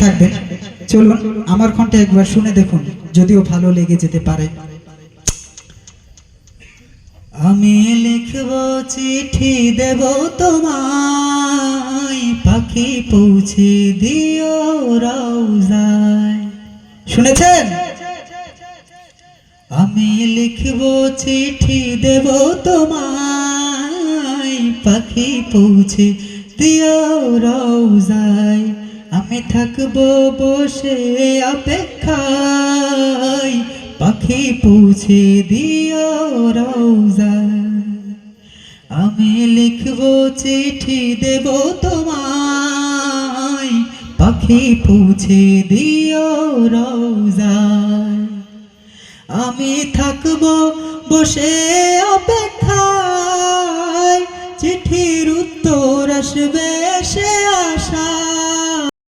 থাকবেন। চলুন আমার কণ্ঠে একবার শুনে দেখুন, যদিও ভালো লেগে যেতে পারে। আমি লিখব চিঠি দেব তোমায়, পাখি পৌঁছে দিও রওজায়। শুনেছেন? আমি লিখব চিঠি দেব তোমায়, পাখি পৌঁছে দিও রওজায়। আমি থাকব বসে অপেক্ষায়, পাখি পৌঁছে দিও রওজায়। আমি লিখব চিঠি দেব তোমায়, পাখি পৌঁছে দিও রওজায়। আমি থাকব বসে অপেক্ষায়, চিঠির উত্তর আসবে সে আশায়।